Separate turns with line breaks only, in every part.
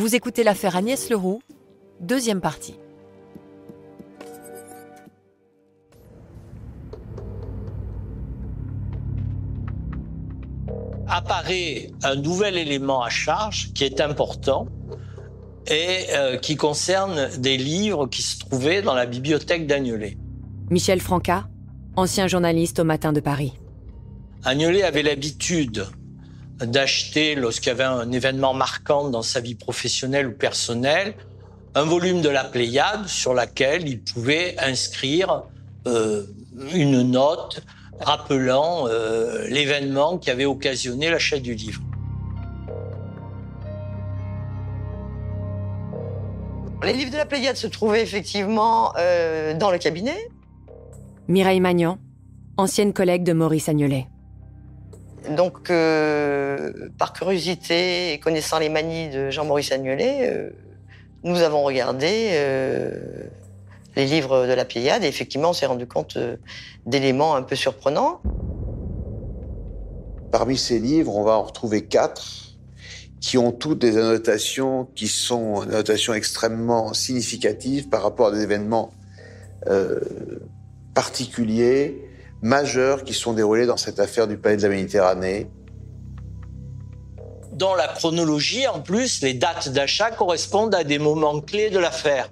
Vous écoutez l'affaire Agnès Leroux, deuxième partie.
Apparaît un nouvel élément à charge qui est important et qui concerne des livres qui se trouvaient dans la bibliothèque d'Agnelet.
Michel Franca, ancien journaliste au Matin de Paris.
Agnelet avait l'habitude d'acheter, lorsqu'il y avait un événement marquant dans sa vie professionnelle ou personnelle, un volume de la Pléiade sur laquelle il pouvait inscrire une note rappelant l'événement qui avait occasionné l'achat du livre.
Les livres de la Pléiade se trouvaient effectivement dans le cabinet.
Mireille Magnan, ancienne collègue de Maurice Agnelet.
Donc, par curiosité et connaissant les manies de Jean-Maurice Agnelet, nous avons regardé les livres de la Pléiade et effectivement, on s'est rendu compte d'éléments un peu surprenants.
Parmi ces livres, on va en retrouver 4 qui ont toutes des annotations qui sont des annotations extrêmement significatives par rapport à des événements particuliers, majeurs qui sont déroulés dans cette affaire du Palais de la Méditerranée.
Dans la chronologie, en plus, les dates d'achat correspondent à des moments clés de l'affaire.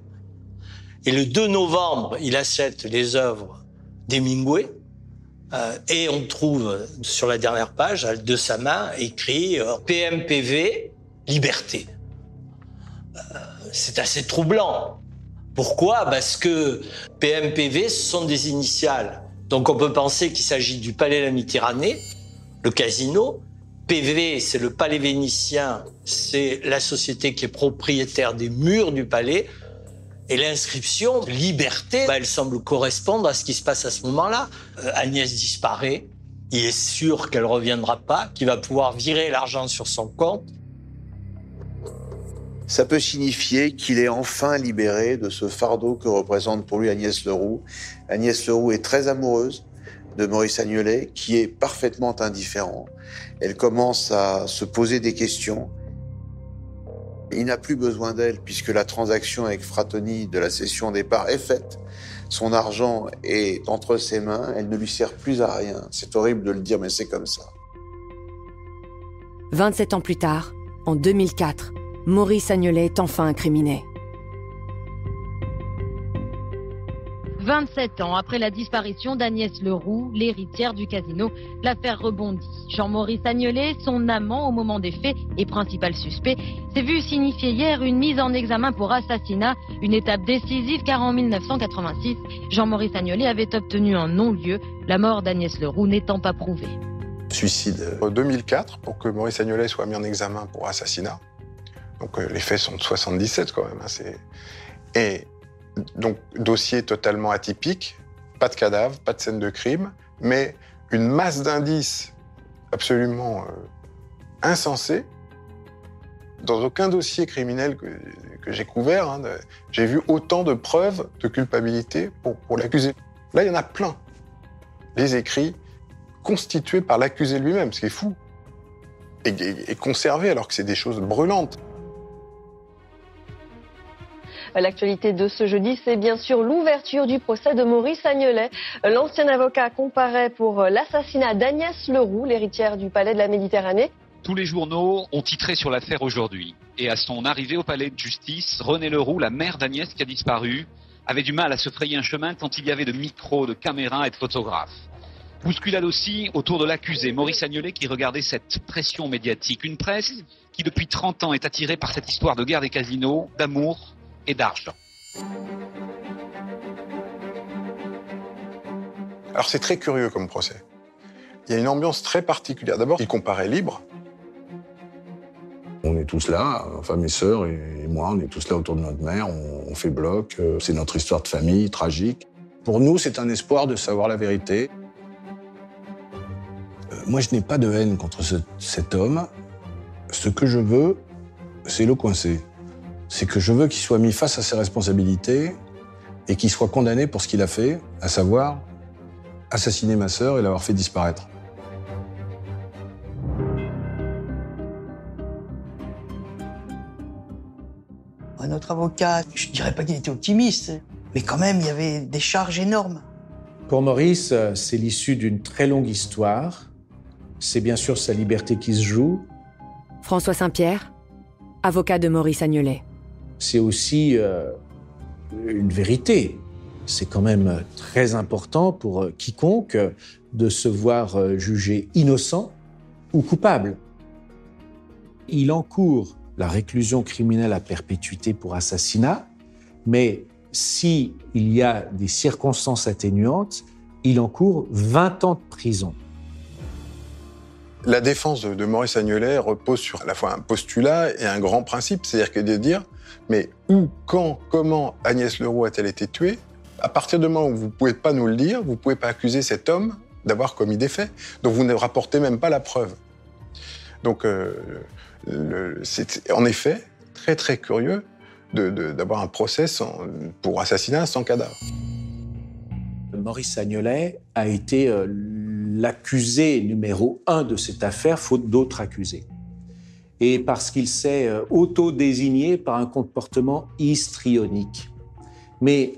Et le 2 novembre, il achète les œuvres d'Hemingway et on trouve sur la dernière page de sa main écrit PMPV, liberté. C'est assez troublant. Pourquoi ? Parce que PMPV, ce sont des initiales. Donc on peut penser qu'il s'agit du Palais de la Méditerranée, le casino. PV, c'est le Palais vénitien, c'est la société qui est propriétaire des murs du palais. Et l'inscription liberté, elle semble correspondre à ce qui se passe à ce moment-là. Agnès disparaît, il est sûr qu'elle ne reviendra pas, qu'il va pouvoir virer l'argent sur son compte.
Ça peut signifier qu'il est enfin libéré de ce fardeau que représente pour lui Agnès Leroux. Agnès Leroux est très amoureuse de Maurice Agnelet, qui est parfaitement indifférent. Elle commence à se poser des questions. Il n'a plus besoin d'elle puisque la transaction avec Frattoni de la cession des parts est faite. Son argent est entre ses mains, elle ne lui sert plus à rien. C'est horrible de le dire, mais c'est comme ça.
27 ans plus tard, en 2004, Maurice Agnelet est enfin incriminé.
27 ans après la disparition d'Agnès Leroux, l'héritière du casino, l'affaire rebondit. Jean-Maurice Agnelet, son amant au moment des faits et principal suspect, s'est vu signifier hier une mise en examen pour assassinat, une étape décisive car en 1986, Jean-Maurice Agnelet avait obtenu un non-lieu, la mort d'Agnès Leroux n'étant pas prouvée.
Suicide.
En 2004, pour que Maurice Agnelet soit mis en examen pour assassinat. Donc les faits sont de 77 quand même. Et donc dossier totalement atypique, pas de cadavre, pas de scène de crime, mais une masse d'indices absolument insensés. Dans aucun dossier criminel que j'ai couvert, j'ai vu autant de preuves de culpabilité pour l'accusé. Là, il y en a plein. Les écrits constitués par l'accusé lui-même, ce qui est fou, et conservés alors que c'est des choses brûlantes.
L'actualité de ce jeudi, c'est bien sûr l'ouverture du procès de Maurice Agnelet. L'ancien avocat comparaît pour l'assassinat d'Agnès Leroux, l'héritière du Palais de la Méditerranée.
Tous les journaux ont titré sur l'affaire aujourd'hui. Et à son arrivée au palais de justice, Renée Leroux, la mère d'Agnès qui a disparu, avait du mal à se frayer un chemin tant il y avait de micros, de caméras et de photographes. Bousculade aussi autour de l'accusé, Maurice Agnelet, qui regardait cette pression médiatique. Une presse qui depuis 30 ans est attirée par cette histoire de guerre des casinos, d'amour et d'argent.
Alors c'est très curieux comme procès. Il y a une ambiance très particulière. D'abord, il comparait libre.
On est tous là, enfin mes sœurs et moi, on est tous là autour de notre mère, on fait bloc, c'est notre histoire de famille, tragique. Pour nous, c'est un espoir de savoir la vérité. Moi, je n'ai pas de haine contre cet homme. Ce que je veux, c'est le coincer. C'est que je veux qu'il soit mis face à ses responsabilités et qu'il soit condamné pour ce qu'il a fait, à savoir assassiner ma sœur et l'avoir fait disparaître.
Notre avocat, je dirais pas qu'il était optimiste, mais quand même, il y avait des charges énormes.
Pour Maurice, c'est l'issue d'une très longue histoire. C'est bien sûr sa liberté qui se joue.
François Saint-Pierre, avocat de Maurice Agnelet.
C'est aussi une vérité. C'est quand même très important pour quiconque de se voir jugé innocent ou coupable. Il encourt la réclusion criminelle à perpétuité pour assassinat, mais s'il y a des circonstances atténuantes, il encourt 20 ans de prison.
La défense de Maurice Agnelet repose sur à la fois un postulat et un grand principe, c'est-à-dire que de dire mais où, quand, comment Agnès Le Roux a-t-elle été tuée? À partir du moment où vous ne pouvez pas nous le dire, vous ne pouvez pas accuser cet homme d'avoir commis des faits, donc vous ne rapportez même pas la preuve. Donc c'est en effet très très curieux d'avoir un procès pour assassinat sans cadavre.
Maurice Agnelet a été l'accusé numéro 1 de cette affaire, faute d'autres accusés. Et parce qu'il s'est auto-désigné par un comportement histrionique. Mais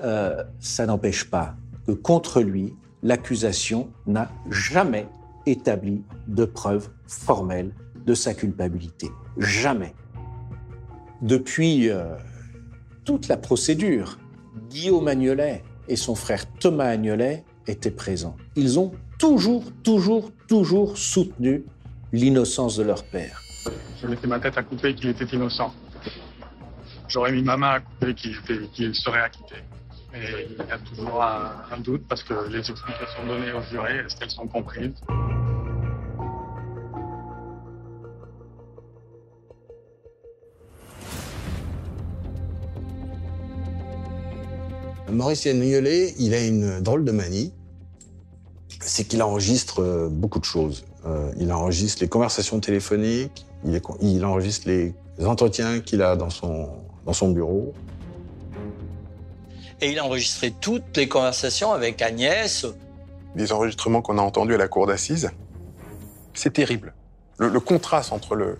ça n'empêche pas que contre lui, l'accusation n'a jamais établi de preuve formelle de sa culpabilité. Jamais. Depuis toute la procédure, Guillaume Agnelet et son frère Thomas Agnelet étaient présents. Ils ont toujours soutenu l'innocence de leur père.
Je mettais ma tête à couper qu'il était innocent. J'aurais mis ma main à couper qu'il serait acquitté. Mais il y a toujours un doute parce que les explications données aux jurés, est-ce qu'elles sont comprises?
Maurice Agnelet, il a une drôle de manie, c'est qu'il enregistre beaucoup de choses. Il enregistre les conversations téléphoniques, il enregistre les entretiens qu'il a dans son bureau.
Et il a enregistré toutes les conversations avec Agnès.
Les enregistrements qu'on a entendus à la cour d'assises, c'est terrible. Le contraste entre le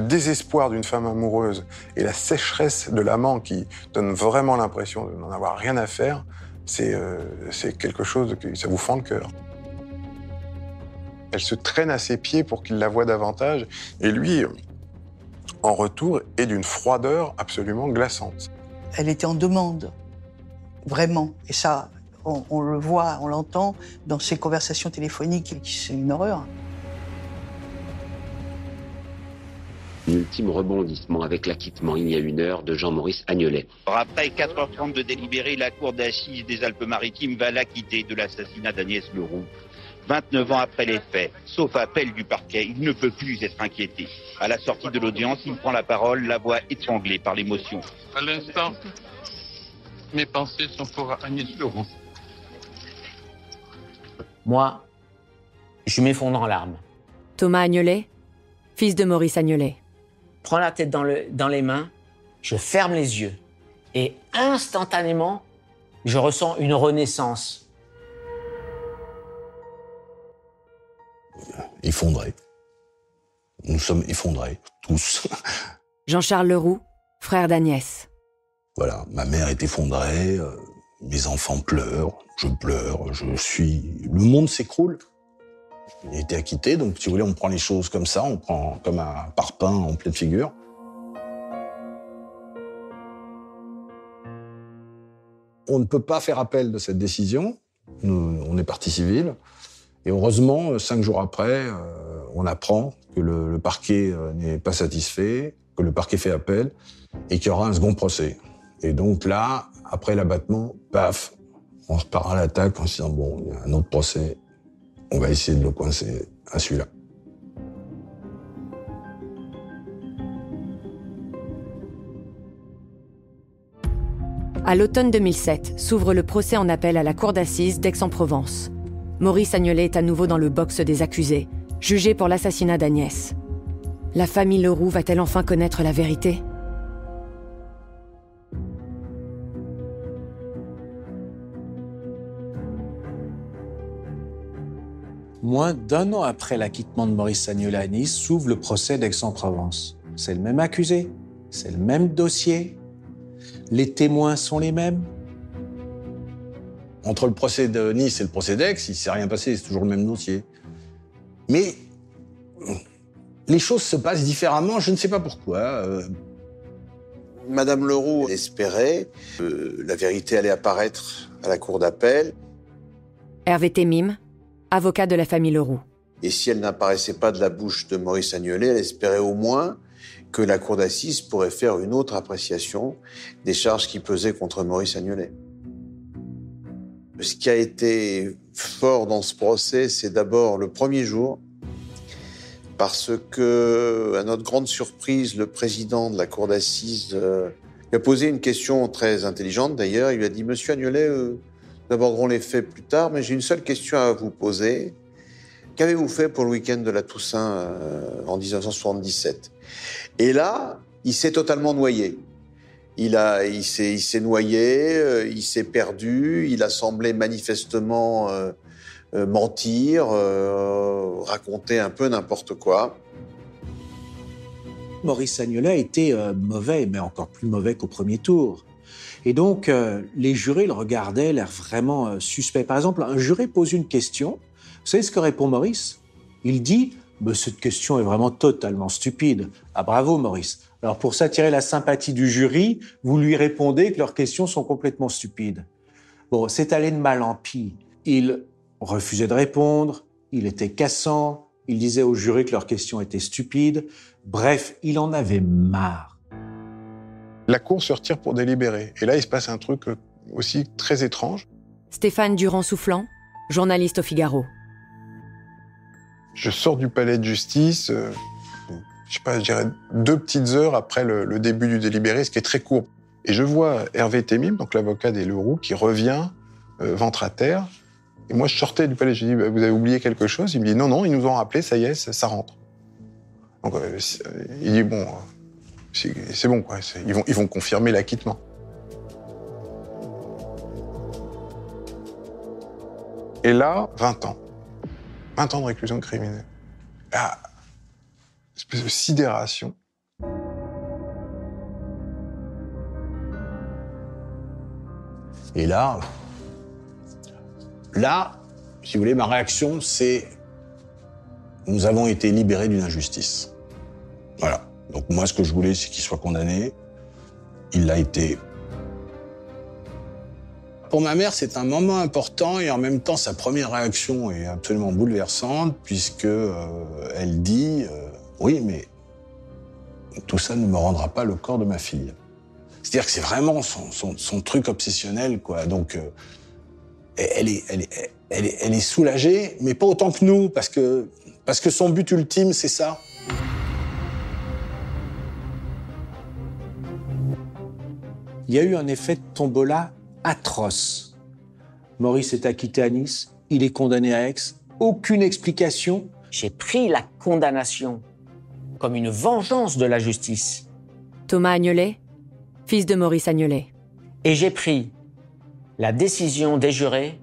désespoir d'une femme amoureuse et la sécheresse de l'amant qui donne vraiment l'impression de n'en avoir rien à faire, c'est quelque chose que ça vous fend le cœur. Elle se traîne à ses pieds pour qu'il la voie davantage, et lui, en retour, est d'une froideur absolument glaçante.
Elle était en demande, vraiment. Et ça, on le voit, on l'entend dans ses conversations téléphoniques, c'est une horreur.
Ultime rebondissement avec l'acquittement il y a 1 heure de Jean-Maurice Agnelet.
Après 4h30 de délibéré, la cour d'assises des Alpes-Maritimes va l'acquitter de l'assassinat d'Agnès Le Roux. 29 ans après les faits, sauf appel du parquet, il ne peut plus être inquiété. À la sortie de l'audience, il prend la parole, la voix étranglée par l'émotion.
À l'instant, mes pensées sont pour Agnès Le Roux.
Moi, je m'effondre en larmes.
Thomas Agnelet, fils de Maurice Agnelet.
Prends la tête dans les mains, je ferme les yeux et instantanément, je ressens une renaissance.
Effondrés. Nous sommes effondrés, tous.
Jean-Charles Le Roux, frère d'Agnès.
Voilà, ma mère est effondrée, mes enfants pleurent, je pleure, le monde s'écroule. Il a été acquitté, donc si vous voulez, on prend les choses comme ça, on prend comme un parpaing en pleine figure. On ne peut pas faire appel de cette décision. On est partie civile. Et heureusement, 5 jours après, on apprend que le parquet n'est pas satisfait, que le parquet fait appel et qu'il y aura un second procès. Et donc là, après l'abattement, paf, on repart à l'attaque en se disant bon, il y a un autre procès, on va essayer de le coincer à celui-là.
À l'automne 2007, s'ouvre le procès en appel à la cour d'assises d'Aix-en-Provence. Maurice Agnelet est à nouveau dans le box des accusés, jugé pour l'assassinat d'Agnès. La famille Le Roux va-t-elle enfin connaître la vérité ?
Moins d'1 an après l'acquittement de Maurice Agnelet à Nice, s'ouvre le procès d'Aix-en-Provence. C'est le même accusé, c'est le même dossier. Les témoins sont les mêmes?
Entre le procès de Nice et le procès d'Aix, il ne s'est rien passé, c'est toujours le même dossier. Mais les choses se passent différemment, je ne sais pas pourquoi.
Madame Leroux espérait que la vérité allait apparaître à la cour d'appel.
Hervé Temim, avocat de la famille Leroux.
Et si elle n'apparaissait pas de la bouche de Maurice Agnelet, elle espérait au moins que la cour d'assises pourrait faire une autre appréciation des charges qui pesaient contre Maurice Agnelet. Ce qui a été fort dans ce procès, c'est d'abord le premier jour, parce que, à notre grande surprise, le président de la cour d'assises lui a posé une question très intelligente d'ailleurs. Il lui a dit « Monsieur Agnelet, nous aborderons les faits plus tard, mais j'ai une seule question à vous poser. Qu'avez-vous fait pour le week-end de la Toussaint en 1977 ?» Et là, il s'est totalement noyé. Il s'est noyé, il s'est perdu, il a semblé manifestement mentir, raconter un peu n'importe quoi.
Maurice Agnelet a été mauvais, mais encore plus mauvais qu'au premier tour. Et donc, les jurés le regardaient, l'air vraiment suspect. Par exemple, un juré pose une question. Vous savez ce que répond Maurice? Il dit « Cette question est vraiment totalement stupide. » Ah bravo Maurice. Alors pour s'attirer la sympathie du jury, vous lui répondez que leurs questions sont complètement stupides. Bon, c'est allé de mal en pis. Il refusait de répondre, il était cassant, il disait au jury que leurs questions étaient stupides. Bref, il en avait marre.
La cour se retire pour délibérer. Et là, il se passe un truc aussi très étrange.
Stéphane Durand-Soufflant, journaliste au Figaro.
Je sors du palais de justice, je sais pas, je dirais 2 petites heures après le début du délibéré, ce qui est très court. Et je vois Hervé Temim, donc l'avocat des Leroux, qui revient, ventre à terre. Et moi, je sortais du palais, je lui dis, vous avez oublié quelque chose? Il me dit, non, ils nous ont rappelé, ça y est, ça rentre. Donc, il dit, bon, c'est bon, quoi, ils vont confirmer l'acquittement. Et là, 20 ans. 20 ans de réclusion criminelle. Ah, espèce de sidération.
Et là, si vous voulez, ma réaction, c'est nous avons été libérés d'une injustice. Voilà. Donc moi, ce que je voulais, c'est qu'il soit condamné. Il l'a été. Pour ma mère, c'est un moment important et en même temps, sa première réaction est absolument bouleversante puisque elle dit oui, mais tout ça ne me rendra pas le corps de ma fille. C'est-à-dire que c'est vraiment son truc obsessionnel, quoi. Donc, elle est soulagée, mais pas autant que nous, parce que son but ultime, c'est ça.
Il y a eu un effet de tombola atroce. Maurice est acquitté à Nice, il est condamné à Aix, aucune explication.
J'ai pris la condamnation comme une vengeance de la justice.
Thomas Agnelet, fils de Maurice Agnelet.
Et j'ai pris la décision des jurés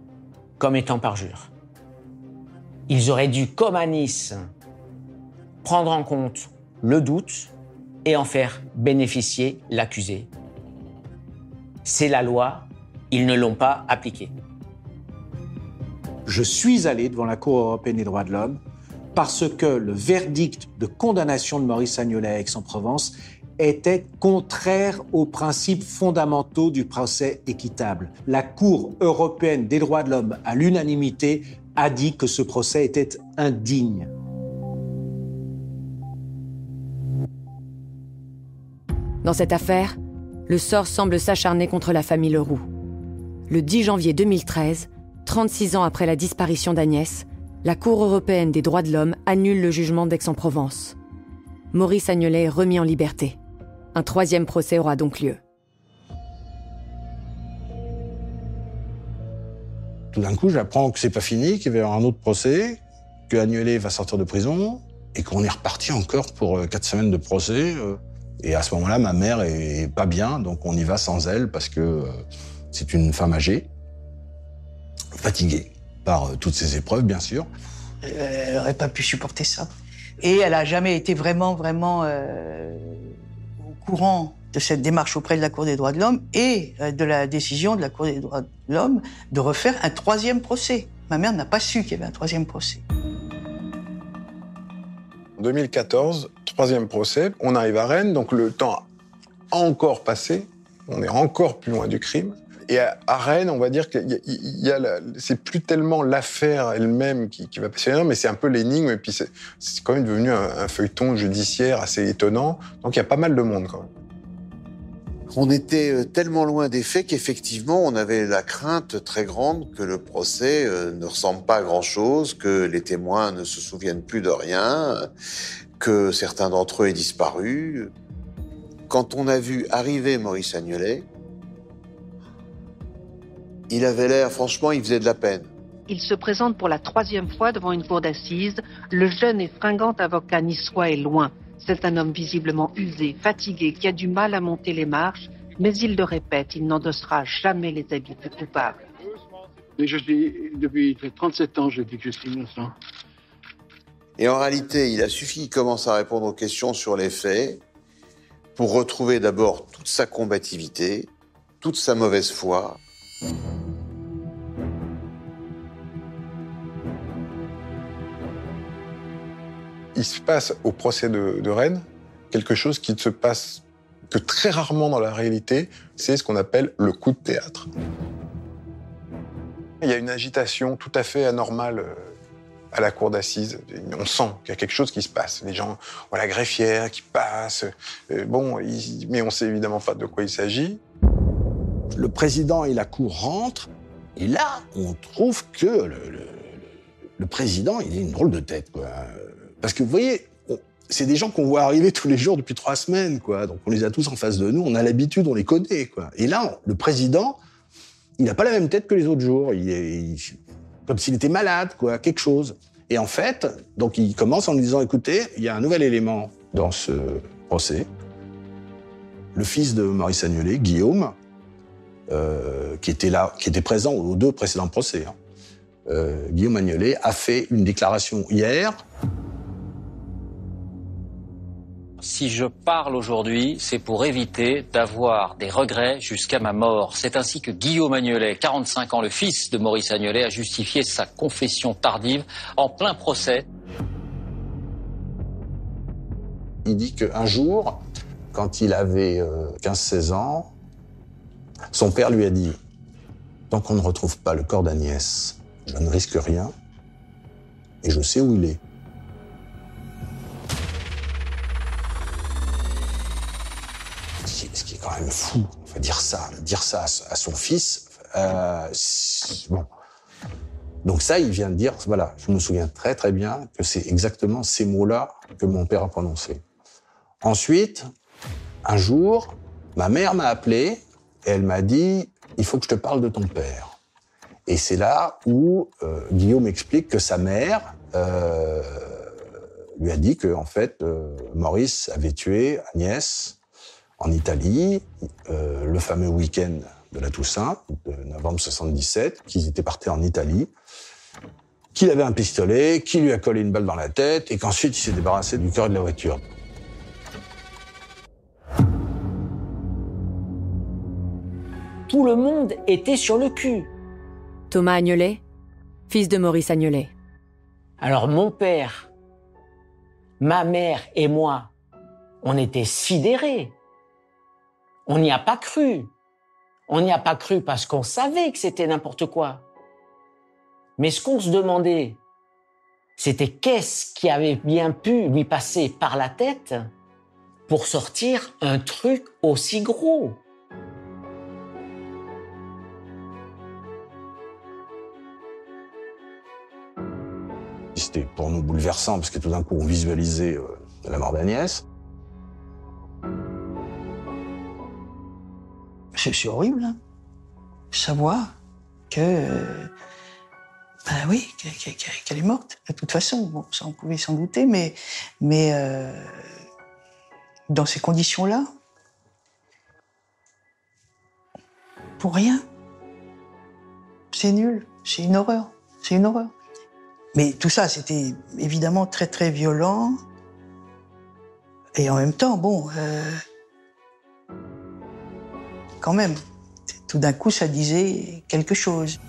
comme étant parjure. Ils auraient dû, comme à Nice, prendre en compte le doute et en faire bénéficier l'accusé. C'est la loi, ils ne l'ont pas appliquée.
Je suis allé devant la Cour européenne des droits de l'homme parce que le verdict de condamnation de Maurice Agnelet à Aix-en-Provence était contraire aux principes fondamentaux du procès équitable. La Cour européenne des droits de l'homme, à l'unanimité, a dit que ce procès était indigne.
Dans cette affaire, le sort semble s'acharner contre la famille Leroux. Le 10 janvier 2013, 36 ans après la disparition d'Agnès, la Cour européenne des droits de l'homme annule le jugement d'Aix-en-Provence. Maurice Agnelet est remis en liberté. Un 3e procès aura donc lieu.
Tout d'un coup, j'apprends que c'est pas fini, qu'il va y avoir un autre procès, que Agnelet va sortir de prison, et qu'on est reparti encore pour 4 semaines de procès. Et à ce moment-là, ma mère est pas bien, donc on y va sans elle, parce que c'est une femme âgée, fatiguée par toutes ces épreuves, bien sûr.
Elle n'aurait pas pu supporter ça. Et elle n'a jamais été vraiment au courant de cette démarche auprès de la Cour des droits de l'homme et de la décision de la Cour des droits de l'homme de refaire un 3e procès. Ma mère n'a pas su qu'il y avait un 3e procès.
En 2014, 3e procès, on arrive à Rennes, donc le temps a encore passé, on est encore plus loin du crime. Et à Rennes, on va dire que c'est plus tellement l'affaire elle-même qui va passionner, mais c'est un peu l'énigme, et puis c'est quand même devenu un feuilleton judiciaire assez étonnant, donc il y a pas mal de monde quand même.
On était tellement loin des faits qu'effectivement, on avait la crainte très grande que le procès ne ressemble pas à grand-chose, que les témoins ne se souviennent plus de rien, que certains d'entre eux aient disparu. Quand on a vu arriver Maurice Agnelet, il avait l'air, franchement, il faisait de la peine.
Il se présente pour la 3e fois devant une cour d'assises. Le jeune et fringant avocat niçois est loin. C'est un homme visiblement usé, fatigué, qui a du mal à monter les marches, mais il le répète, il n'endossera jamais les habits du coupable.
Mais depuis 37 ans, je dis que je suis innocent.
Et en réalité, il a suffi qu'il commence à répondre aux questions sur les faits pour retrouver d'abord toute sa combativité, toute sa mauvaise foi.
Il se passe au procès de Rennes quelque chose qui ne se passe que très rarement dans la réalité, c'est ce qu'on appelle le coup de théâtre. Il y a une agitation tout à fait anormale à la cour d'assises. On sent qu'il y a quelque chose qui se passe. Les gens ont la greffière qui passe, mais on ne sait évidemment pas de quoi il s'agit.
Le président et la cour rentrent, et là, on trouve que le président, il a une drôle de tête, quoi. Parce que, vous voyez, c'est des gens qu'on voit arriver tous les jours depuis 3 semaines, quoi. Donc on les a tous en face de nous, on a l'habitude, on les connaît, quoi. Et là, le président, il n'a pas la même tête que les autres jours. Comme s'il était malade, quoi, quelque chose. Et en fait, donc il commence en nous disant, écoutez, il y a un nouvel élément dans ce procès. Le fils de Maurice Agnelet, Guillaume, qui était présent aux 2 précédents procès, Guillaume Agnelet, a fait une déclaration hier.
Si je parle aujourd'hui, c'est pour éviter d'avoir des regrets jusqu'à ma mort. C'est ainsi que Guillaume Agnelet, 45 ans, le fils de Maurice Agnelet, a justifié sa confession tardive en plein procès.
Il dit qu'un jour, quand il avait 15-16 ans, son père lui a dit « Tant qu'on ne retrouve pas le corps d'Agnès, je ne risque rien et je sais où il est. » Ce qui est quand même fou, enfin, dire ça à son fils. Bon. Donc ça, il vient de dire, voilà, je me souviens très très bien que c'est exactement ces mots-là que mon père a prononcés. Ensuite, un jour, ma mère m'a appelé et elle m'a dit « Il faut que je te parle de ton père ». Et c'est là où Guillaume explique que sa mère lui a dit que en fait, Maurice avait tué Agnès en Italie, le fameux week-end de la Toussaint, de novembre 77, qu'ils étaient partis en Italie, qu'il avait un pistolet, qu'il lui a collé une balle dans la tête, et qu'ensuite il s'est débarrassé du cœur de la voiture.
Tout le monde était sur le cul.
Thomas Agnelet, fils de Maurice Agnelet.
Alors mon père, ma mère et moi, on était sidérés. On n'y a pas cru. On n'y a pas cru parce qu'on savait que c'était n'importe quoi. Mais ce qu'on se demandait, c'était qu'est-ce qui avait bien pu lui passer par la tête pour sortir un truc aussi gros.
C'était pour nous bouleversant parce que tout d'un coup on visualisait la mort d'Agnès.
C'est horrible, hein. Savoir que, qu'elle est morte. De toute façon, bon, ça on pouvait s'en douter, mais dans ces conditions-là, pour rien, c'est nul, c'est une horreur, c'est une horreur. Mais tout ça, c'était évidemment très très violent, et en même temps, bon. quand même, tout d'un coup, ça disait quelque chose.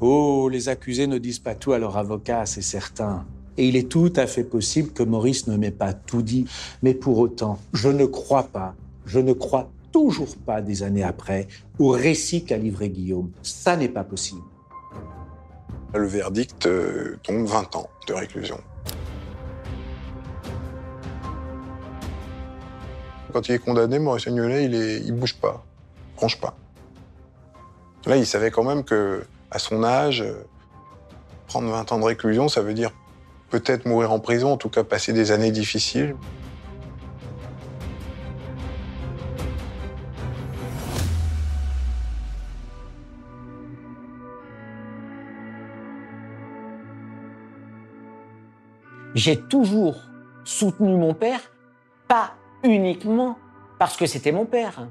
Oh, les accusés ne disent pas tout à leur avocat, c'est certain. Et il est tout à fait possible que Maurice ne m'ait pas tout dit. Mais pour autant, je ne crois toujours pas des années après au récit qu'a livré Guillaume. Ça n'est pas possible.
Le verdict tombe 20 ans de réclusion. Quand il est condamné, Maurice Agnolet, il bouge pas, bronche pas. Là, il savait quand même que, à son âge, prendre 20 ans de réclusion, ça veut dire peut-être mourir en prison, en tout cas passer des années difficiles.
J'ai toujours soutenu mon père, pas uniquement parce que c'était mon père.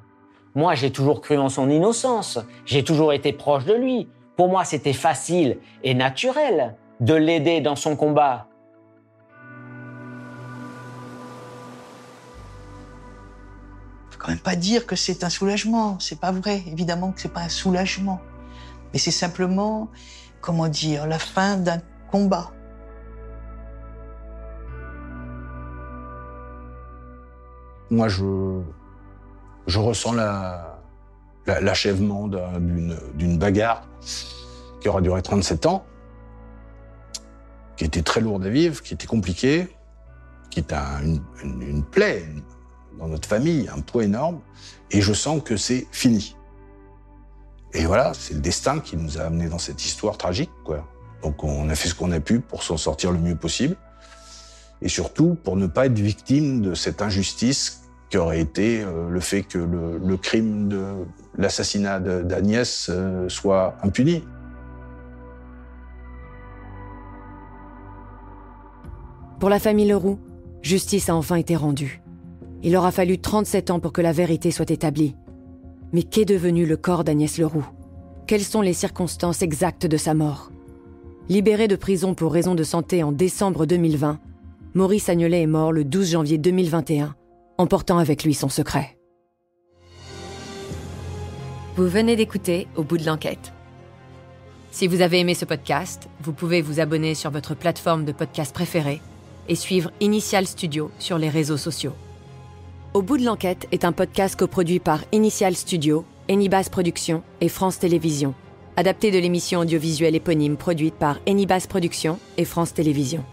Moi, j'ai toujours cru en son innocence, j'ai toujours été proche de lui. Pour moi, c'était facile et naturel de l'aider dans son combat.
Faut quand même pas dire que c'est un soulagement, c'est pas vrai. Évidemment que c'est pas un soulagement. Mais c'est simplement, comment dire, la fin d'un combat.
Moi, je ressens l'achèvement d'une bagarre qui aura duré 37 ans, qui était très lourde à vivre, qui était compliquée, qui est une plaie dans notre famille, un poids énorme, et je sens que c'est fini. Et voilà, c'est le destin qui nous a amenés dans cette histoire tragique, quoi. Donc on a fait ce qu'on a pu pour s'en sortir le mieux possible, et surtout pour ne pas être victime de cette injustice qui aurait été le fait que le crime de l'assassinat d'Agnès soit impuni.
Pour la famille Leroux, justice a enfin été rendue. Il aura fallu 37 ans pour que la vérité soit établie. Mais qu'est devenu le corps d'Agnès Leroux? Quelles sont les circonstances exactes de sa mort? Libéré de prison pour raison de santé en décembre 2020, Maurice Agnolet est mort le 12 janvier 2021, emportant avec lui son secret. Vous venez d'écouter Au bout de l'enquête. Si vous avez aimé ce podcast, vous pouvez vous abonner sur votre plateforme de podcast préférée et suivre Initial Studio sur les réseaux sociaux. Au bout de l'enquête est un podcast coproduit par Initial Studio, Enibas Productions et France Télévisions, adapté de l'émission audiovisuelle éponyme produite par Enibas Productions et France Télévisions.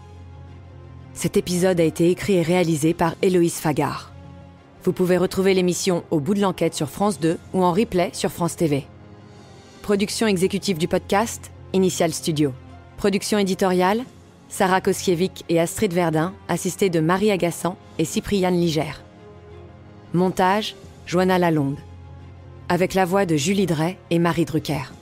Cet épisode a été écrit et réalisé par Héloïse Fagard. Vous pouvez retrouver l'émission Au bout de l'enquête sur France 2 ou en replay sur France TV. Production exécutive du podcast, Initial Studio. Production éditoriale, Sarah Koskiewicz et Astrid Verdun, assistées de Marie Agassan et Cypriane Ligère. Montage, Joanna Lalonde. Avec la voix de Julie Drey et Marie Drucker.